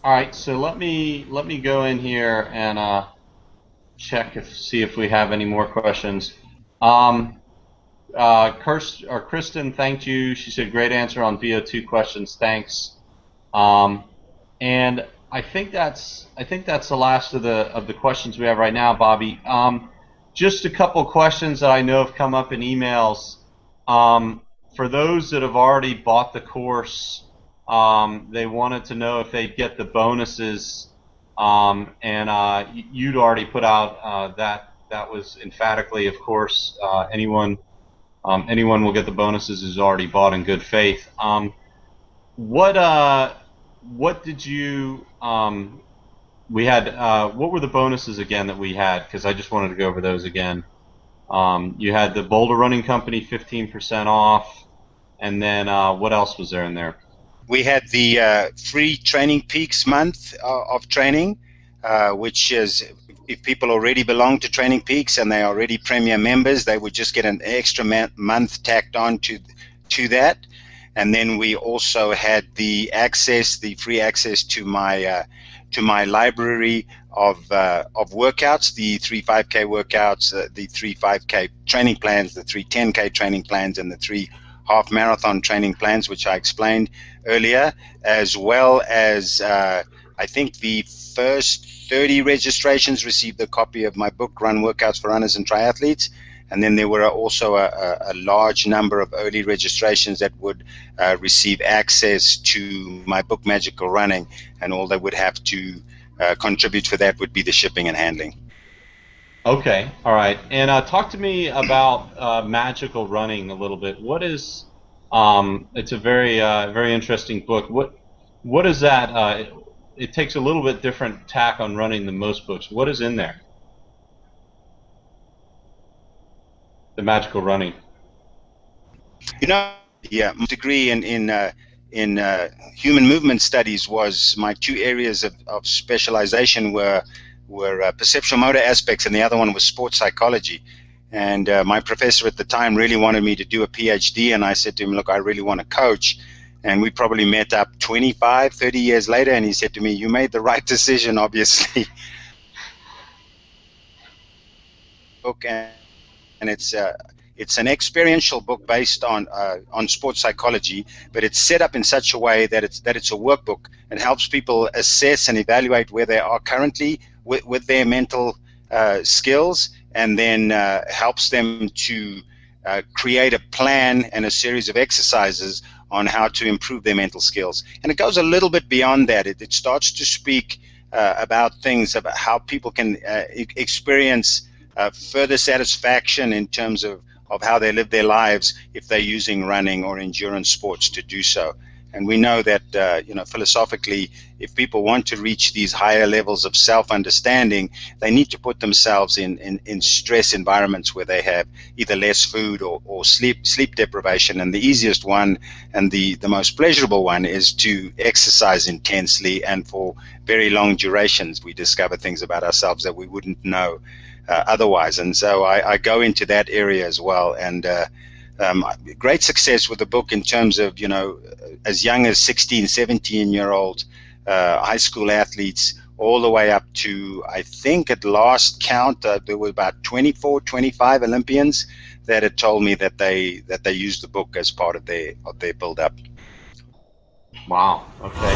All right, so let me go in here and see if we have any more questions. Um, Kristen thanked you. She said, "Great answer on VO2 questions. Thanks." Um, and I think that's the last of the questions we have right now, Bobby. Just a couple questions that I know have come up in emails. Um, for those that have already bought the course, they wanted to know if they'd get the bonuses. And you'd already put out that was emphatically, of course, anyone will get the bonuses who's already bought in good faith. What what did you we had what were the bonuses again that we had? Because I just wanted to go over those again. You had the Boulder Running Company 15% off, and then what else was there in there? We had the free Training Peaks month of training, which is if people already belong to Training Peaks and they are already Premier members, they would just get an extra month tacked on to that. And then we also had the free access to my library of workouts, the 3 5K workouts, the 3 5K training plans, the 3 10K training plans, and the 3 half marathon training plans, which I explained earlier, as well as I think the first 30 registrations received a copy of my book, Run Workouts for Runners and Triathletes. And then there were also a large number of early registrations that would receive access to my book, Magical Running, and all they would have to contribute for that would be the shipping and handling. Okay, all right. And talk to me about Magical Running a little bit. What is it's a very interesting book. What is that? It takes a little bit different tack on running than most books. What is in there? The Magical Running. Yeah, my degree in human movement studies was my two areas of specialization were perceptual motor aspects, and the other one was sports psychology. And my professor at the time really wanted me to do a PhD, and I said to him, look, I really want to coach. And we probably met up 25, 30 years later, and he said to me, you made the right decision, obviously. And it's an experiential book based on sports psychology, but it's set up in such a way that it's a workbook and helps people assess and evaluate where they are currently with their mental skills, and then helps them to create a plan and a series of exercises on how to improve their mental skills. And it goes a little bit beyond that. It starts to speak about things about how people can experience further satisfaction in terms of how they live their lives if they're using running or endurance sports to do so. And we know that, philosophically, if people want to reach these higher levels of self-understanding, they need to put themselves in stress environments where they have either less food or sleep deprivation. And the easiest one and the most pleasurable one is to exercise intensely and for very long durations. We discover things about ourselves that we wouldn't know otherwise. And so I go into that area as well. And great success with the book in terms of, as young as 16, 17-year-old high school athletes, all the way up to, I think at last count, there were about 24, 25 Olympians that had told me that they used the book as part of their build-up. Wow. Okay.